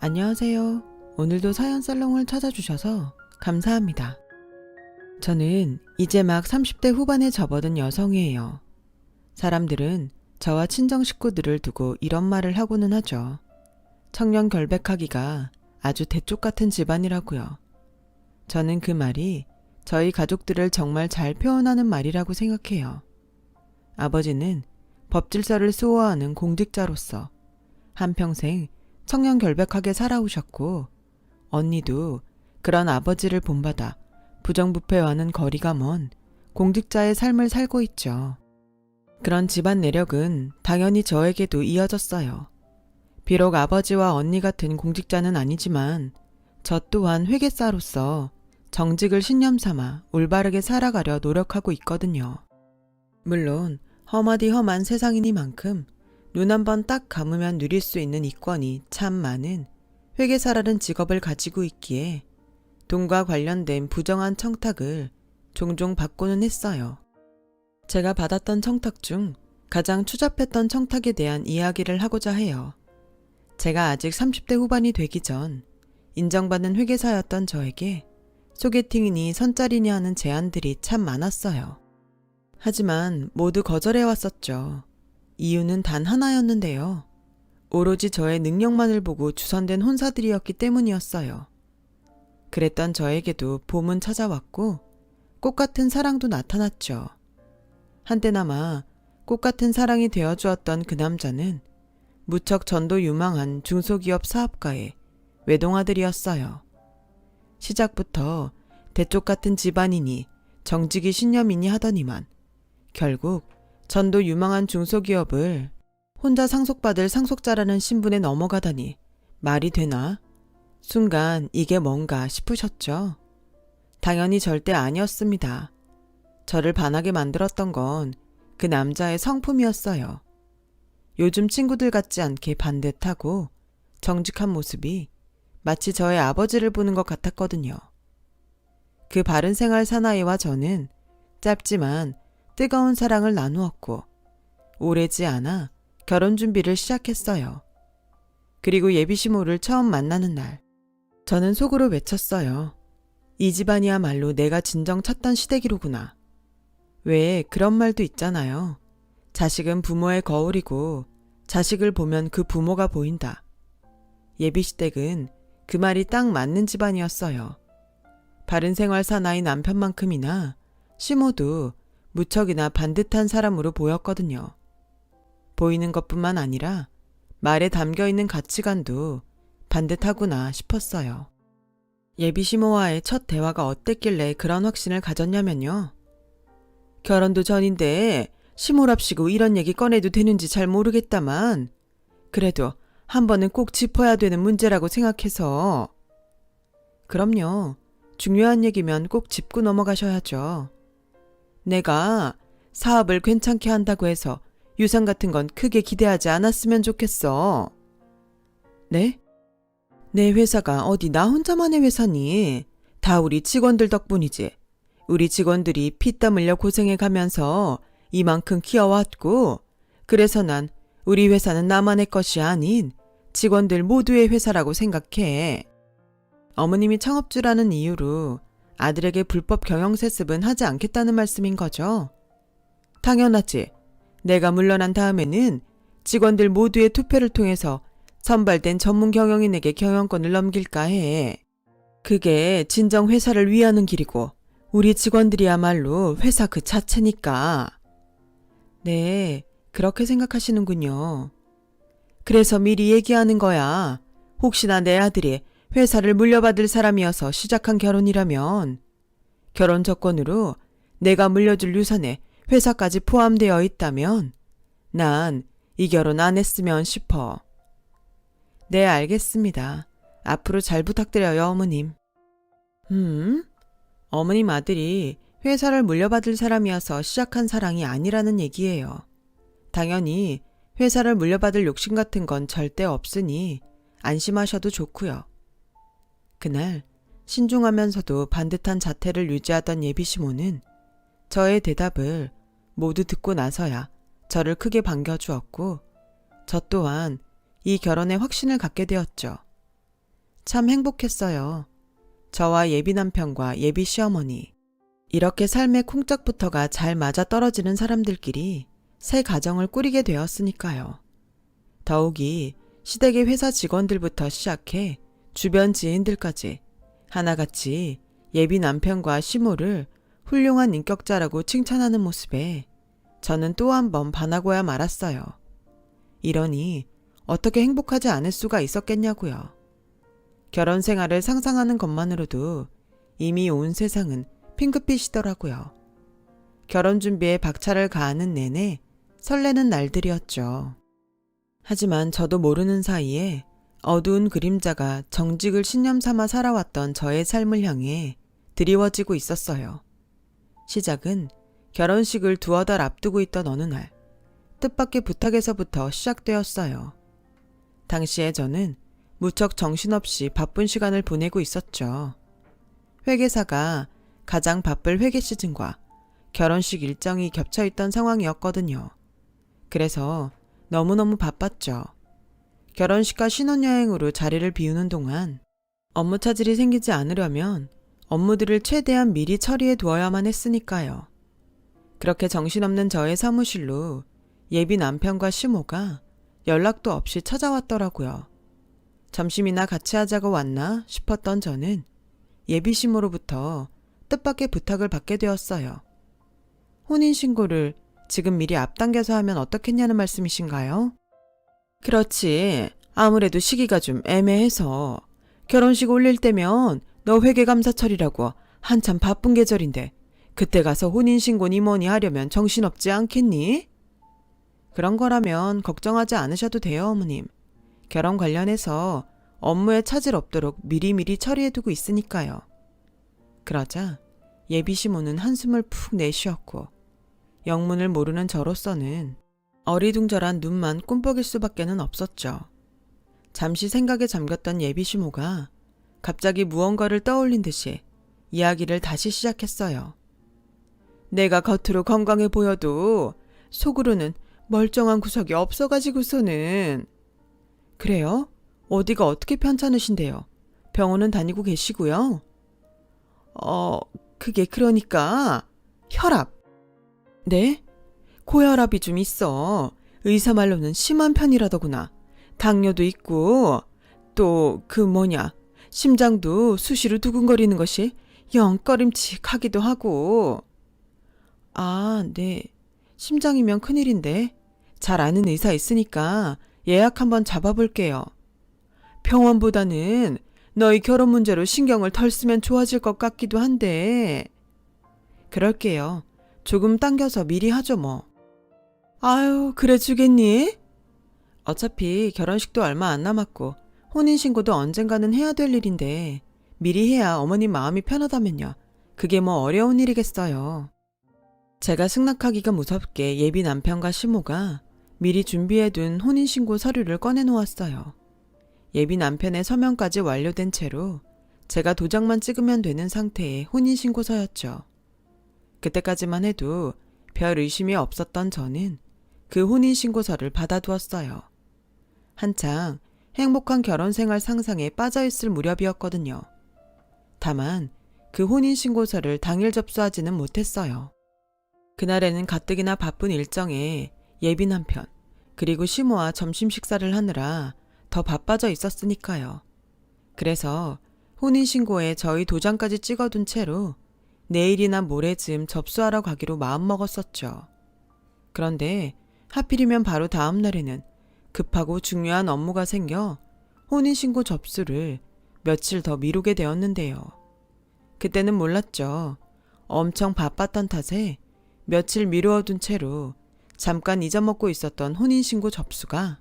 안녕하세요. 오늘도 사연 살롱을 찾아주셔서 감사합니다. 저는 이제 막 30대 후반에 접어든 여성이에요. 사람들은 저와 친정 식구들을 두고 이런 말을 하고는 하죠. 청년 결백하기가 아주 대쪽 같은 집안이라고요. 저는 그 말이 저희 가족들을 정말 잘 표현하는 말이라고 생각해요. 아버지는 법질서를 수호하는 공직자로서 한평생 청년 결백하게 살아오셨고, 언니도 그런 아버지를 본받아 부정부패와는 거리가 먼 공직자의 삶을 살고 있죠. 그런 집안 내력은 당연히 저에게도 이어졌어요. 비록 아버지와 언니 같은 공직자는 아니지만 저 또한 회계사로서 정직을 신념 삼아 올바르게 살아가려 노력하고 있거든요. 물론 험하디 험한 세상이니만큼 눈 한 번 딱 감으면 누릴 수 있는 이권이 참 많은 회계사라는 직업을 가지고 있기에 돈과 관련된 부정한 청탁을 종종 받고는 했어요. 제가 받았던 청탁 중 가장 추잡했던 청탁에 대한 이야기를 하고자 해요. 제가 아직 30대 후반이 되기 전 인정받는 회계사였던 저에게 소개팅이니 선짜리니 하는 제안들이 참 많았어요. 하지만 모두 거절해왔었죠. 이유는 단 하나였는데요. 오로지 저의 능력만을 보고 주선된 혼사들이었기 때문이었어요. 그랬던 저에게도 봄은 찾아왔고 꽃같은 사랑도 나타났죠. 한때나마 꽃같은 사랑이 되어주었던 그 남자는 무척 전도 유망한 중소기업 사업가의 외동아들이었어요. 시작부터 대쪽 같은 집안이니 정직이 신념이니 하더니만 결국 전도 유망한 중소기업을 혼자 상속받을 상속자라는 신분에 넘어가다니 말이 되나? 순간 이게 뭔가 싶으셨죠? 당연히 절대 아니었습니다. 저를 반하게 만들었던 건 그 남자의 성품이었어요. 요즘 친구들 같지 않게 반듯하고 정직한 모습이 마치 저의 아버지를 보는 것 같았거든요. 그 바른 생활 사나이와 저는 짧지만 뜨거운 사랑을 나누었고 오래지 않아 결혼 준비를 시작했어요. 그리고 예비시모를 처음 만나는 날 저는 속으로 외쳤어요. 이 집안이야말로 내가 진정 찾던 시댁이로구나. 왜 그런 말도 있잖아요. 자식은 부모의 거울이고 자식을 보면 그 부모가 보인다. 예비시댁은 그 말이 딱 맞는 집안이었어요. 바른 생활 사나이 남편만큼이나 시모도 무척이나 반듯한 사람으로 보였거든요. 보이는 것뿐만 아니라 말에 담겨있는 가치관도 반듯하구나 싶었어요. 예비시모와의 첫 대화가 어땠길래 그런 확신을 가졌냐면요. 결혼도 전인데 시모랍시고 이런 얘기 꺼내도 되는지 잘 모르겠다만 그래도 한 번은 꼭 짚어야 되는 문제라고 생각해서. 그럼요. 중요한 얘기면 꼭 짚고 넘어가셔야죠. 내가 사업을 괜찮게 한다고 해서 유산 같은 건 크게 기대하지 않았으면 좋겠어. 네? 내 회사가 어디 나 혼자만의 회사니? 다 우리 직원들 덕분이지. 우리 직원들이 피땀 흘려 고생해 가면서 이만큼 키워왔고, 그래서 난 우리 회사는 나만의 것이 아닌 직원들 모두의 회사라고 생각해. 어머님이 창업주라는 이유로 아들에게 불법 경영세습은 하지 않겠다는 말씀인 거죠? 당연하지. 내가 물러난 다음에는 직원들 모두의 투표를 통해서 선발된 전문 경영인에게 경영권을 넘길까 해. 그게 진정 회사를 위하는 길이고 우리 직원들이야말로 회사 그 자체니까. 네, 그렇게 생각하시는군요. 그래서 미리 얘기하는 거야. 혹시나 내 아들이 회사를 물려받을 사람이어서 시작한 결혼이라면 결혼 조건으로 내가 물려줄 유산에 회사까지 포함되어 있다면 난 이 결혼 안 했으면 싶어. 네, 알겠습니다. 앞으로 잘 부탁드려요, 어머님. 어머님 아들이 회사를 물려받을 사람이어서 시작한 사랑이 아니라는 얘기예요. 당연히 회사를 물려받을 욕심 같은 건 절대 없으니 안심하셔도 좋고요. 그날 신중하면서도 반듯한 자태를 유지하던 예비시모는 저의 대답을 모두 듣고 나서야 저를 크게 반겨주었고 저 또한 이 결혼에 확신을 갖게 되었죠. 참 행복했어요. 저와 예비 남편과 예비 시어머니. 이렇게 삶의 콩짝부터가 잘 맞아 떨어지는 사람들끼리 새 가정을 꾸리게 되었으니까요. 더욱이 시댁의 회사 직원들부터 시작해 주변 지인들까지 하나같이 예비 남편과 시모를 훌륭한 인격자라고 칭찬하는 모습에 저는 또 한 번 반하고야 말았어요. 이러니 어떻게 행복하지 않을 수가 있었겠냐고요. 결혼 생활을 상상하는 것만으로도 이미 온 세상은 핑크빛이더라고요. 결혼 준비에 박차를 가하는 내내 설레는 날들이었죠. 하지만 저도 모르는 사이에 어두운 그림자가 정직을 신념 삼아 살아왔던 저의 삶을 향해 드리워지고 있었어요. 시작은 결혼식을 두어 달 앞두고 있던 어느 날, 뜻밖의 부탁에서부터 시작되었어요. 당시에 저는 무척 정신없이 바쁜 시간을 보내고 있었죠. 회계사가 가장 바쁠 회계 시즌과 결혼식 일정이 겹쳐 있던 상황이었거든요. 그래서 너무너무 바빴죠. 결혼식과 신혼여행으로 자리를 비우는 동안 업무 차질이 생기지 않으려면 업무들을 최대한 미리 처리해 두어야만 했으니까요. 그렇게 정신없는 저의 사무실로 예비 남편과 시모가 연락도 없이 찾아왔더라고요. 점심이나 같이 하자고 왔나 싶었던 저는 예비 시모로부터 뜻밖의 부탁을 받게 되었어요. 혼인신고를 지금 미리 앞당겨서 하면 어떻겠냐는 말씀이신가요? 그렇지. 아무래도 시기가 좀 애매해서. 결혼식 올릴 때면 너 회계감사철이라고 한참 바쁜 계절인데 그때 가서 혼인신고니 뭐니 하려면 정신없지 않겠니? 그런 거라면 걱정하지 않으셔도 돼요, 어머님. 결혼 관련해서 업무에 차질 없도록 미리미리 처리해두고 있으니까요. 그러자 예비 시모는 한숨을 푹 내쉬었고 영문을 모르는 저로서는 어리둥절한 눈만 꿈뻑일 수밖에는 없었죠. 잠시 생각에 잠겼던 예비 시모가 갑자기 무언가를 떠올린 듯이 이야기를 다시 시작했어요. 내가 겉으로 건강해 보여도 속으로는 멀쩡한 구석이 없어가지고서는. 그래요? 어디가 어떻게 편찮으신데요? 병원은 다니고 계시고요? 그게 그러니까 혈압. 네? 고혈압이 좀 있어. 의사 말로는 심한 편이라더구나. 당뇨도 있고 또 심장도 수시로 두근거리는 것이 영 꺼림칙하기도 하고. 아, 네. 심장이면 큰일인데. 잘 아는 의사 있으니까 예약 한번 잡아볼게요. 병원보다는 너희 결혼 문제로 신경을 덜 쓰면 좋아질 것 같기도 한데. 그럴게요. 조금 당겨서 미리 하죠 뭐. 아유, 그래 주겠니? 어차피 결혼식도 얼마 안 남았고 혼인신고도 언젠가는 해야 될 일인데 미리 해야 어머님 마음이 편하다면요. 그게 뭐 어려운 일이겠어요. 제가 승낙하기가 무섭게 예비 남편과 시모가 미리 준비해둔 혼인신고 서류를 꺼내놓았어요. 예비 남편의 서명까지 완료된 채로 제가 도장만 찍으면 되는 상태의 혼인신고서였죠. 그때까지만 해도 별 의심이 없었던 저는 그 혼인신고서를 받아두었어요. 한창 행복한 결혼생활 상상에 빠져있을 무렵이었거든요. 다만 그 혼인신고서를 당일 접수하지는 못했어요. 그날에는 가뜩이나 바쁜 일정에 예비 남편 그리고 시모와 점심 식사를 하느라 더 바빠져 있었으니까요. 그래서 혼인신고에 저희 도장까지 찍어둔 채로 내일이나 모레쯤 접수하러 가기로 마음먹었었죠. 그런데 하필이면 바로 다음 날에는 급하고 중요한 업무가 생겨 혼인신고 접수를 며칠 더 미루게 되었는데요. 그때는 몰랐죠. 엄청 바빴던 탓에 며칠 미루어둔 채로 잠깐 잊어먹고 있었던 혼인신고 접수가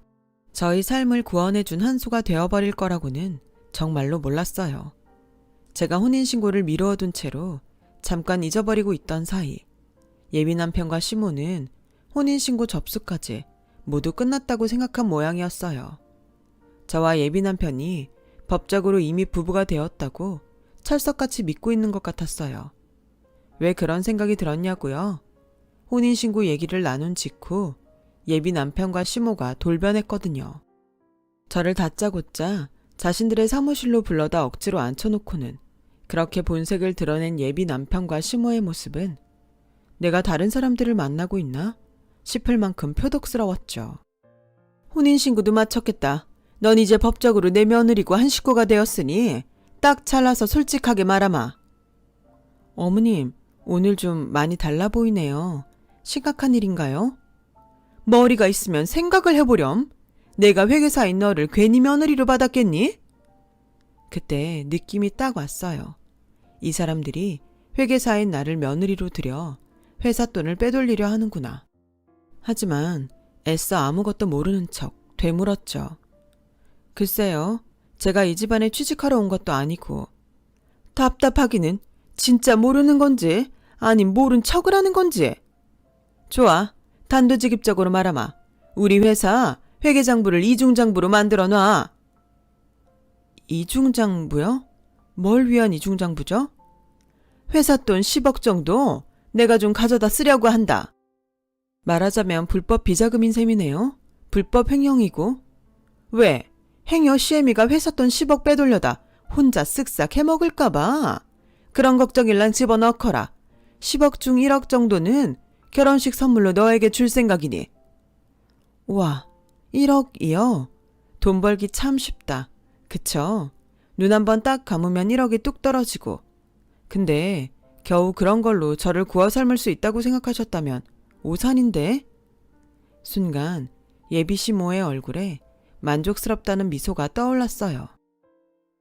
저희 삶을 구원해준 한 수가 되어버릴 거라고는 정말로 몰랐어요. 제가 혼인신고를 미루어둔 채로 잠깐 잊어버리고 있던 사이 예비 남편과 시모는 혼인신고 접수까지 모두 끝났다고 생각한 모양이었어요. 저와 예비 남편이 법적으로 이미 부부가 되었다고 철석같이 믿고 있는 것 같았어요. 왜 그런 생각이 들었냐고요? 혼인신고 얘기를 나눈 직후 예비 남편과 시모가 돌변했거든요. 저를 다짜고짜 자신들의 사무실로 불러다 억지로 앉혀놓고는 그렇게 본색을 드러낸 예비 남편과 시모의 모습은 내가 다른 사람들을 만나고 있나 싶을 만큼 표독스러웠죠. 혼인신고도 마쳤겠다. 넌 이제 법적으로 내 며느리고 한 식구가 되었으니 딱 잘라서 솔직하게 말하마. 어머님, 오늘 좀 많이 달라 보이네요. 심각한 일인가요? 머리가 있으면 생각을 해보렴. 내가 회계사인 너를 괜히 며느리로 받았겠니? 그때 느낌이 딱 왔어요. 이 사람들이 회계사인 나를 며느리로 들여 회사 돈을 빼돌리려 하는구나. 하지만 애써 아무것도 모르는 척 되물었죠. 글쎄요, 제가 이 집안에 취직하러 온 것도 아니고. 답답하기는 진짜 모르는 건지 아님 모른 척을 하는 건지. 좋아, 단도직입적으로 말하마. 우리 회사 회계장부를 이중장부로 만들어 놔. 이중장부요? 뭘 위한 이중장부죠? 회사 돈 10억 정도 내가 좀 가져다 쓰려고 한다. 말하자면 불법 비자금인 셈이네요. 불법 횡령이고. 왜? 행여 시애미가 회사 돈 10억 빼돌려다 혼자 쓱싹 해먹을까봐. 그런 걱정일랑 집어넣거라. 10억 중 1억 정도는 결혼식 선물로 너에게 줄 생각이니. 와, 1억이요? 돈 벌기 참 쉽다. 그쵸? 눈 한번 딱 감으면 1억이 뚝 떨어지고. 근데 겨우 그런 걸로 저를 구워 삶을 수 있다고 생각하셨다면 오산인데? 순간 예비시모의 얼굴에 만족스럽다는 미소가 떠올랐어요.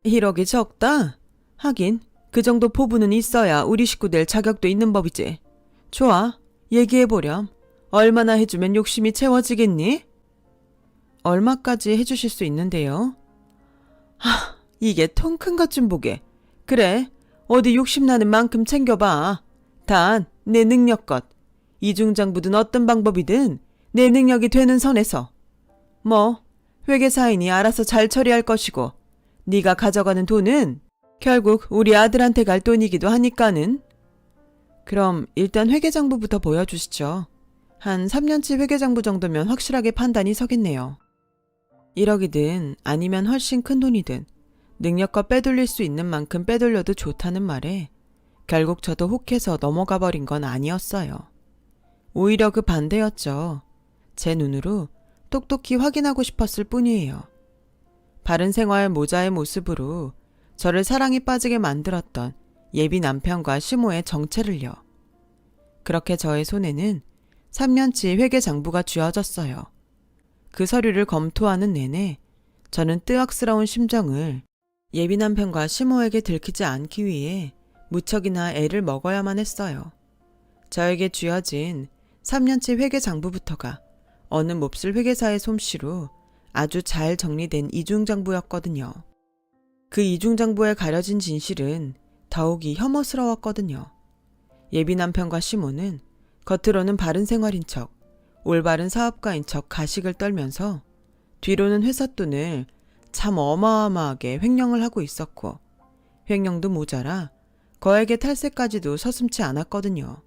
1억이 적다? 하긴 그 정도 포부는 있어야 우리 식구 될 자격도 있는 법이지. 좋아, 얘기해보렴. 얼마나 해주면 욕심이 채워지겠니? 얼마까지 해주실 수 있는데요? 이게 통 큰 것 좀 보게. 그래, 어디 욕심나는 만큼 챙겨봐. 단 내 능력껏. 이중장부든 어떤 방법이든 내 능력이 되는 선에서. 뭐 회계사인이 알아서 잘 처리할 것이고 네가 가져가는 돈은 결국 우리 아들한테 갈 돈이기도 하니까는. 그럼 일단 회계장부부터 보여주시죠. 한 3년치 회계장부 정도면 확실하게 판단이 서겠네요. 1억이든 아니면 훨씬 큰 돈이든 능력껏 빼돌릴 수 있는 만큼 빼돌려도 좋다는 말에 결국 저도 혹해서 넘어가 버린 건 아니었어요. 오히려 그 반대였죠. 제 눈으로 똑똑히 확인하고 싶었을 뿐이에요. 바른 생활 모자의 모습으로 저를 사랑에 빠지게 만들었던 예비 남편과 시모의 정체를요. 그렇게 저의 손에는 3년치 회계장부가 쥐어졌어요. 그 서류를 검토하는 내내 저는 뜨악스러운 심정을 예비 남편과 시모에게 들키지 않기 위해 무척이나 애를 먹어야만 했어요. 저에게 쥐어진 3년치 회계장부부터가 어느 몹쓸 회계사의 솜씨로 아주 잘 정리된 이중장부였거든요. 그 이중장부에 가려진 진실은 더욱이 혐오스러웠거든요. 예비 남편과 시모는 겉으로는 바른 생활인 척, 올바른 사업가인 척 가식을 떨면서 뒤로는 회사 돈을 참 어마어마하게 횡령을 하고 있었고, 횡령도 모자라 거액의 탈세까지도 서슴지 않았거든요.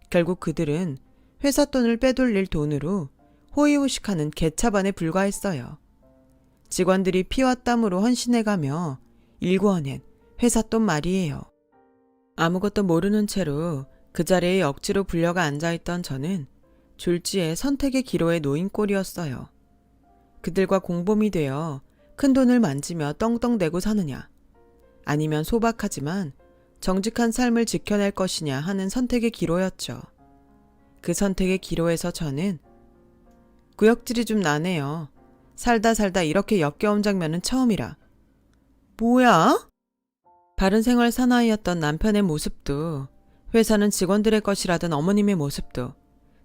결국 그들은 회사 돈을 빼돌릴 돈으로 호의호식하는 개차반에 불과했어요. 직원들이 피와 땀으로 헌신해가며 일구어낸 회사 돈 말이에요. 아무것도 모르는 채로 그 자리에 억지로 불려가 앉아있던 저는 졸지에 선택의 기로에 놓인 꼴이었어요. 그들과 공범이 되어 큰 돈을 만지며 떵떵대고 사느냐, 아니면 소박하지만 정직한 삶을 지켜낼 것이냐 하는 선택의 기로였죠. 그 선택의 기로에서 저는 구역질이 좀 나네요. 살다 이렇게 역겨운 장면은 처음이라. 뭐야? 바른 생활 사나이였던 남편의 모습도, 회사는 직원들의 것이라던 어머님의 모습도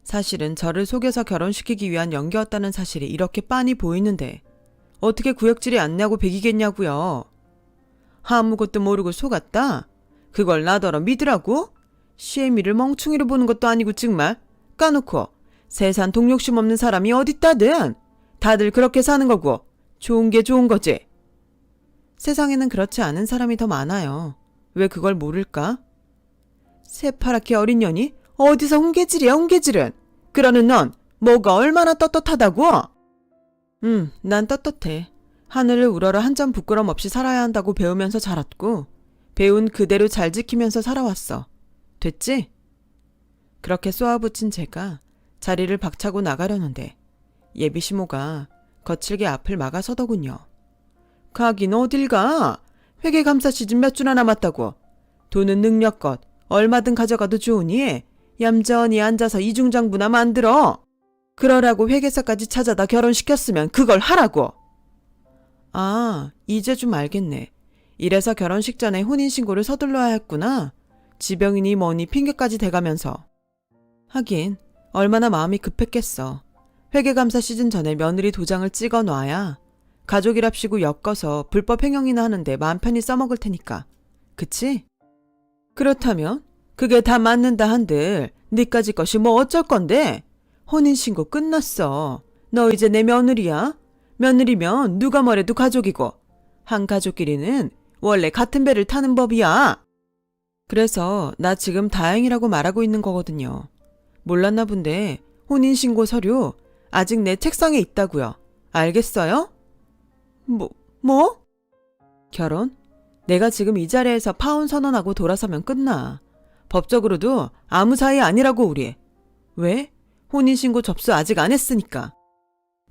사실은 저를 속여서 결혼시키기 위한 연기였다는 사실이 이렇게 빤히 보이는데 어떻게 구역질이 안 나고 배기겠냐고요. 아무것도 모르고 속았다? 그걸 나더러 믿으라고? 시애미를 멍충이로 보는 것도 아니고 정말 까놓고 세상 동욕심 없는 사람이 어딨다든. 다들 그렇게 사는 거고 좋은 게 좋은 거지. 세상에는 그렇지 않은 사람이 더 많아요. 왜 그걸 모를까? 새파랗게 어린 년이 어디서 훈계질이야 훈계질은. 그러는 넌 뭐가 얼마나 떳떳하다고? 난 떳떳해. 하늘을 우러러 한 점 부끄럼 없이 살아야 한다고 배우면서 자랐고 배운 그대로 잘 지키면서 살아왔어. 됐지? 그렇게 쏘아붙인 제가 자리를 박차고 나가려는데 예비 시모가 거칠게 앞을 막아서더군요. 가긴 어딜 가? 회계감사 시즌 몇 주나 남았다고. 돈은 능력껏 얼마든 가져가도 좋으니 얌전히 앉아서 이중장부나 만들어. 그러라고 회계사까지 찾아다 결혼시켰으면 그걸 하라고. 아, 이제 좀 알겠네. 이래서 결혼식 전에 혼인신고를 서둘러야 했구나. 지병이니 뭐니 핑계까지 대가면서. 하긴 얼마나 마음이 급했겠어. 회계감사 시즌 전에 며느리 도장을 찍어 놔야 가족이랍시고 엮어서 불법 행영이나 하는데 마음 편히 써먹을 테니까. 그치? 그렇다면 그게 다 맞는다 한들 니까지 것이 뭐 어쩔 건데? 혼인신고 끝났어. 너 이제 내 며느리야. 며느리면 누가 뭐래도 가족이고 한 가족끼리는 원래 같은 배를 타는 법이야. 그래서 나 지금 다행이라고 말하고 있는 거거든요. 몰랐나 본데 혼인신고 서류 아직 내 책상에 있다고요. 알겠어요? 뭐? 결혼? 내가 지금 이 자리에서 파혼 선언하고 돌아서면 끝나. 법적으로도 아무 사이 아니라고 우리. 왜? 혼인신고 접수 아직 안 했으니까.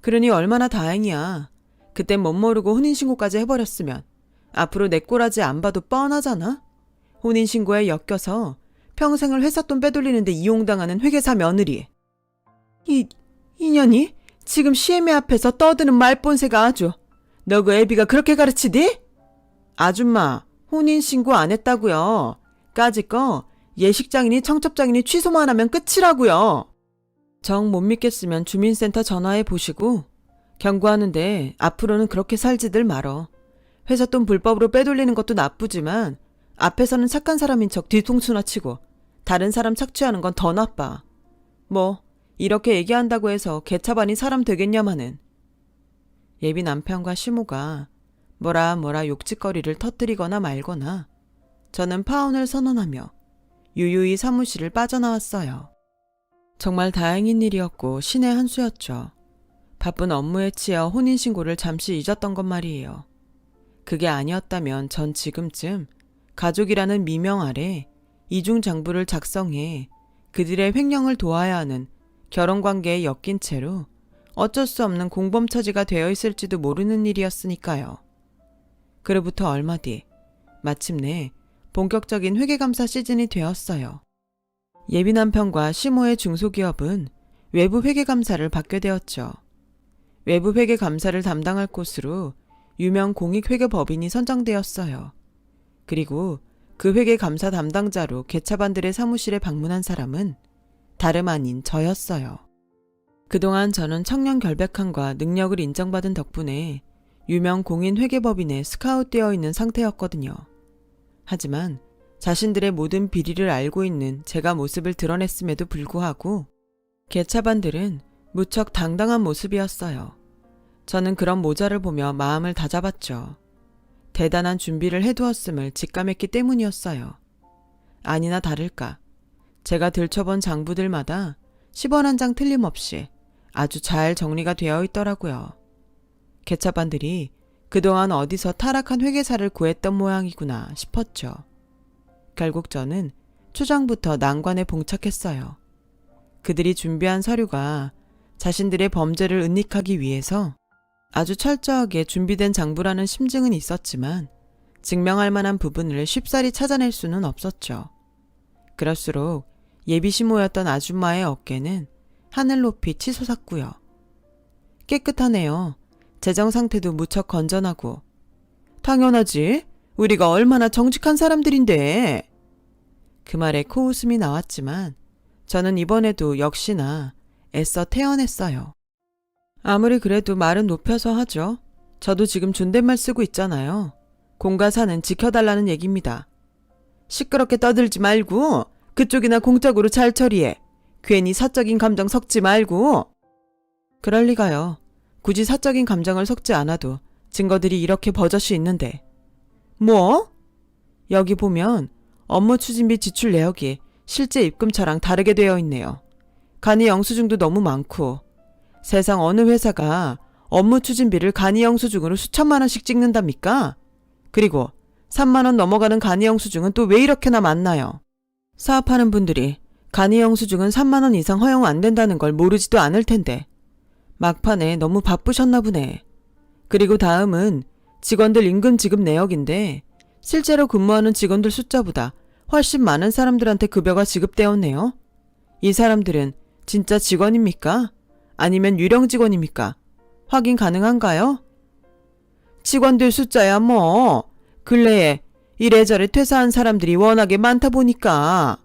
그러니 얼마나 다행이야. 그땐 못 모르고 혼인신고까지 해버렸으면 앞으로 내 꼬라지 안 봐도 뻔하잖아. 혼인신고에 엮여서 평생을 회사 돈 빼돌리는데 이용당하는 회계사 며느리. 이년이 지금 시애미 앞에서 떠드는 말본새가 아주. 너 그 애비가 그렇게 가르치디? 아줌마, 혼인신고 안 했다고요. 까짓 거 예식장이니 청첩장이니 취소만 하면 끝이라고요. 정 못 믿겠으면 주민센터 전화해 보시고 경고하는데 앞으로는 그렇게 살지들 말어. 회사 돈 불법으로 빼돌리는 것도 나쁘지만 앞에서는 착한 사람인 척 뒤통수나 치고 다른 사람 착취하는 건 더 나빠. 뭐 이렇게 얘기한다고 해서 개차반이 사람 되겠냐마는. 예비 남편과 시모가 뭐라 욕짓거리를 터뜨리거나 말거나 저는 파혼을 선언하며 유유히 사무실을 빠져나왔어요. 정말 다행인 일이었고 신의 한 수였죠. 바쁜 업무에 치여 혼인신고를 잠시 잊었던 것 말이에요. 그게 아니었다면 전 지금쯤 가족이라는 미명 아래 이중장부를 작성해 그들의 횡령을 도와야 하는 결혼관계에 엮인 채로 어쩔 수 없는 공범처지가 되어 있을지도 모르는 일이었으니까요. 그로부터 얼마 뒤 마침내 본격적인 회계감사 시즌이 되었어요. 예비 남편과 시모의 중소기업은 외부 회계감사를 받게 되었죠. 외부 회계감사를 담당할 곳으로 유명 공익회계법인이 선정되었어요. 그리고 그 회계감사 담당자로 개차반들의 사무실에 방문한 사람은 다름 아닌 저였어요. 그동안 저는 청년 결백함과 능력을 인정받은 덕분에 유명 공인 회계법인에 스카웃되어 있는 상태였거든요. 하지만 자신들의 모든 비리를 알고 있는 제가 모습을 드러냈음에도 불구하고 개차반들은 무척 당당한 모습이었어요. 저는 그런 모자를 보며 마음을 다잡았죠. 대단한 준비를 해두었음을 직감했기 때문이었어요. 아니나 다를까 제가 들춰본 장부들마다 10원 한 장 틀림없이 아주 잘 정리가 되어 있더라고요. 개차반들이 그동안 어디서 타락한 회계사를 구했던 모양이구나 싶었죠. 결국 저는 초장부터 난관에 봉착했어요. 그들이 준비한 서류가 자신들의 범죄를 은닉하기 위해서 아주 철저하게 준비된 장부라는 심증은 있었지만 증명할 만한 부분을 쉽사리 찾아낼 수는 없었죠. 그럴수록 예비시모였던 아줌마의 어깨는 하늘 높이 치솟았고요. 깨끗하네요. 재정 상태도 무척 건전하고. 당연하지. 우리가 얼마나 정직한 사람들인데. 그 말에 코웃음이 나왔지만 저는 이번에도 역시나 애써 태어냈어요. 아무리 그래도 말은 높여서 하죠. 저도 지금 존댓말 쓰고 있잖아요. 공과 사는 지켜달라는 얘기입니다. 시끄럽게 떠들지 말고 그쪽이나 공적으로 잘 처리해. 괜히 사적인 감정 섞지 말고. 그럴 리가요. 굳이 사적인 감정을 섞지 않아도 증거들이 이렇게 버젓이 있는데. 뭐? 여기 보면 업무 추진비 지출 내역이 실제 입금처랑 다르게 되어 있네요. 간이 영수증도 너무 많고 세상 어느 회사가 업무 추진비를 간이 영수증으로 수천만 원씩 찍는답니까? 그리고 3만 원 넘어가는 간이 영수증은 또 왜 이렇게나 많나요? 사업하는 분들이 간이 영수증은 3만 원 이상 허용 안 된다는 걸 모르지도 않을 텐데 막판에 너무 바쁘셨나 보네. 그리고 다음은 직원들 임금 지급 내역인데 실제로 근무하는 직원들 숫자보다 훨씬 많은 사람들한테 급여가 지급되었네요. 이 사람들은 진짜 직원입니까? 아니면 유령 직원입니까? 확인 가능한가요? 직원들 숫자야 뭐 근래에 이래저래 퇴사한 사람들이 워낙에 많다 보니까.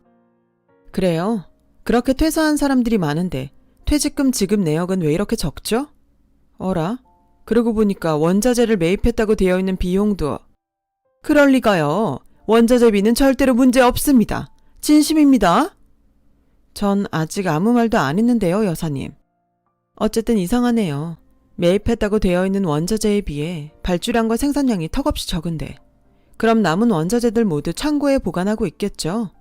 그래요. 그렇게 퇴사한 사람들이 많은데 퇴직금 지급 내역은 왜 이렇게 적죠? 어라? 그러고 보니까 원자재를 매입했다고 되어 있는 비용도. 그럴 리가요. 원자재비는 절대로 문제 없습니다. 진심입니다. 전 아직 아무 말도 안 했는데요, 여사님. 어쨌든 이상하네요. 매입했다고 되어 있는 원자재에 비해 발주량과 생산량이 턱없이 적은데 그럼 남은 원자재들 모두 창고에 보관하고 있겠죠?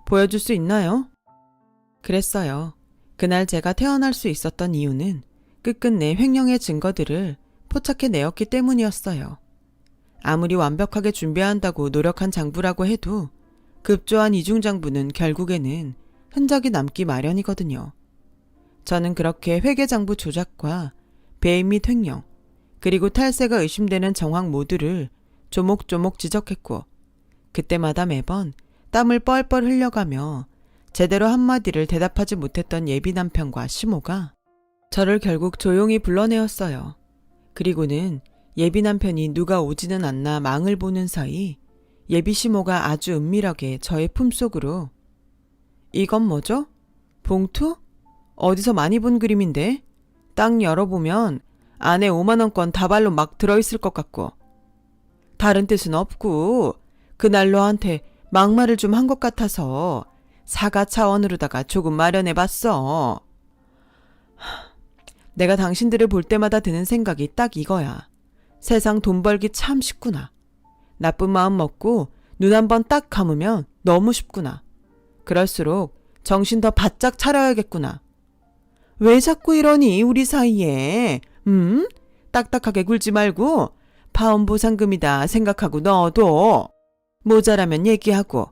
보여줄 수 있나요? 그랬어요. 그날 제가 태어날 수 있었던 이유는 끝끝내 횡령의 증거들을 포착해 내었기 때문이었어요. 아무리 완벽하게 준비한다고 노력한 장부라고 해도 급조한 이중장부는 결국에는 흔적이 남기 마련이거든요. 저는 그렇게 회계장부 조작과 배임 및 횡령, 그리고 탈세가 의심되는 정황 모두를 조목조목 지적했고 그때마다 매번 땀을 뻘뻘 흘려가며 제대로 한마디를 대답하지 못했던 예비 남편과 시모가 저를 결국 조용히 불러내었어요. 그리고는 예비 남편이 누가 오지는 않나 망을 보는 사이 예비 시모가 아주 은밀하게 저의 품속으로 이건 뭐죠? 봉투? 어디서 많이 본 그림인데? 딱 열어보면 안에 5만원권 다발로 막 들어있을 것 같고 다른 뜻은 없고 그날 너한테 막말을 좀 한 것 같아서 사과 차원으로다가 조금 마련해봤어. 내가 당신들을 볼 때마다 드는 생각이 딱 이거야. 세상 돈 벌기 참 쉽구나. 나쁜 마음 먹고 눈 한 번 딱 감으면 너무 쉽구나. 그럴수록 정신 더 바짝 차려야겠구나. 왜 자꾸 이러니 우리 사이에? 딱딱하게 굴지 말고 파업 보상금이다 생각하고 넣어도 모자라면 얘기하고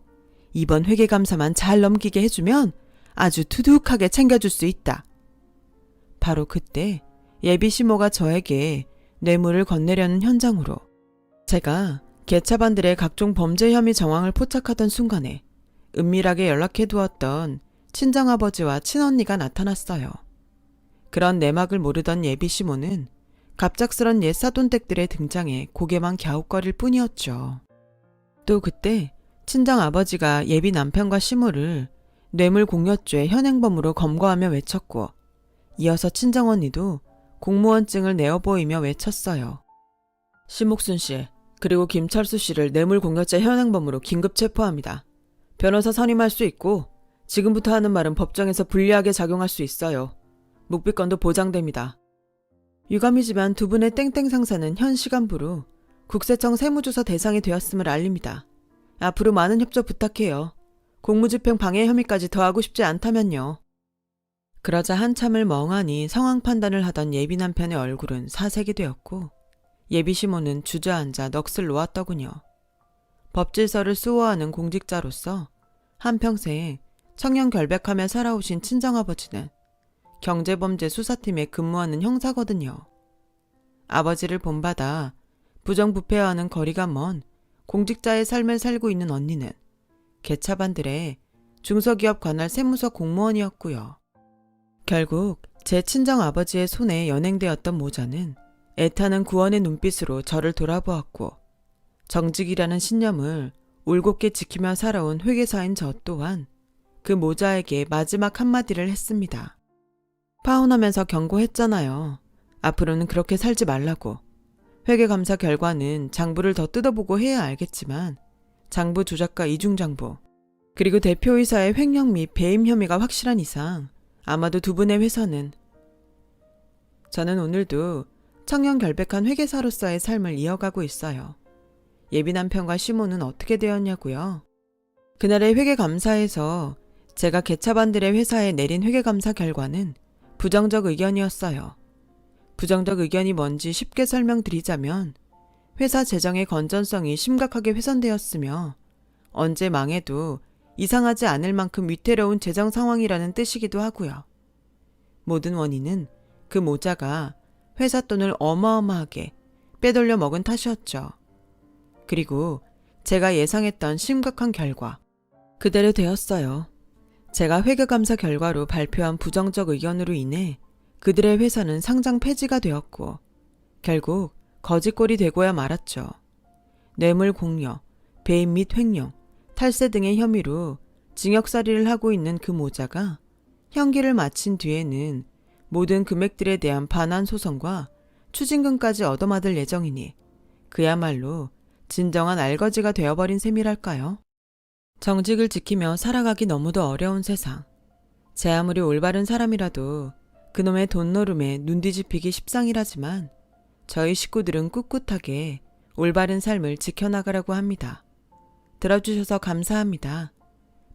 이번 회계감사만 잘 넘기게 해주면 아주 두둑하게 챙겨줄 수 있다. 바로 그때 예비 시모가 저에게 뇌물을 건네려는 현장으로 제가 개차반들의 각종 범죄 혐의 정황을 포착하던 순간에 은밀하게 연락해두었던 친정아버지와 친언니가 나타났어요. 그런 내막을 모르던 예비 시모는 갑작스런 옛 사돈댁들의 등장에 고개만 갸웃거릴 뿐이었죠. 또 그때 친정아버지가 예비 남편과 시모를 뇌물 공여죄 현행범으로 검거하며 외쳤고 이어서 친정언니도 공무원증을 내어 보이며 외쳤어요. 심옥순 씨 그리고 김철수 씨를 뇌물 공여죄 현행범으로 긴급 체포합니다. 변호사 선임할 수 있고 지금부터 하는 말은 법정에서 불리하게 작용할 수 있어요. 묵비권도 보장됩니다. 유감이지만 두 분의 땡땡 상사는 현 시간부로 국세청 세무조사 대상이 되었음을 알립니다. 앞으로 많은 협조 부탁해요. 공무집행 방해 혐의까지 더하고 싶지 않다면요. 그러자 한참을 멍하니 상황 판단을 하던 예비 남편의 얼굴은 사색이 되었고 예비 시모는 주저앉아 넋을 놓았더군요. 법질서를 수호하는 공직자로서 한평생 청년 결백하며 살아오신 친정아버지는 경제범죄 수사팀에 근무하는 형사거든요. 아버지를 본받아 부정부패와는 거리가 먼 공직자의 삶을 살고 있는 언니는 개차반들의 중소기업 관할 세무서 공무원이었고요. 결국 제 친정아버지의 손에 연행되었던 모자는 애타는 구원의 눈빛으로 저를 돌아보았고 정직이라는 신념을 올곧게 지키며 살아온 회계사인 저 또한 그 모자에게 마지막 한마디를 했습니다. 파혼하면서 경고했잖아요. 앞으로는 그렇게 살지 말라고. 회계감사 결과는 장부를 더 뜯어보고 해야 알겠지만 장부 조작과 이중장부 그리고 대표이사의 횡령 및 배임 혐의가 확실한 이상 아마도 두 분의 회사는 저는 오늘도 청년 결백한 회계사로서의 삶을 이어가고 있어요. 예비 남편과 시모는 어떻게 되었냐고요? 그날의 회계감사에서 제가 개차반들의 회사에 내린 회계감사 결과는 부정적 의견이었어요. 부정적 의견이 뭔지 쉽게 설명드리자면 회사 재정의 건전성이 심각하게 훼손되었으며 언제 망해도 이상하지 않을 만큼 위태로운 재정 상황이라는 뜻이기도 하고요. 모든 원인은 그 모자가 회사 돈을 어마어마하게 빼돌려 먹은 탓이었죠. 그리고 제가 예상했던 심각한 결과, 그대로 되었어요. 제가 회계감사 결과로 발표한 부정적 의견으로 인해 그들의 회사는 상장 폐지가 되었고 결국 거지꼴이 되고야 말았죠. 뇌물 공여, 배임 및 횡령, 탈세 등의 혐의로 징역살이를 하고 있는 그 모자가 형기를 마친 뒤에는 모든 금액들에 대한 반환 소송과 추징금까지 얻어맞을 예정이니 그야말로 진정한 알거지가 되어버린 셈이랄까요. 정직을 지키며 살아가기 너무도 어려운 세상. 제 아무리 올바른 사람이라도 그놈의 돈노름에 눈 뒤집히기 십상이라지만 저희 식구들은 꿋꿋하게 올바른 삶을 지켜나가라고 합니다. 들어주셔서 감사합니다.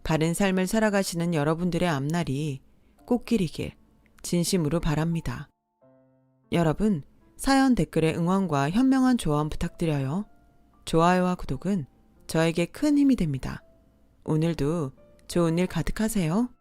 바른 삶을 살아가시는 여러분들의 앞날이 꽃길이길 진심으로 바랍니다. 여러분, 사연 댓글에 응원과 현명한 조언 부탁드려요. 좋아요와 구독은 저에게 큰 힘이 됩니다. 오늘도 좋은 일 가득하세요.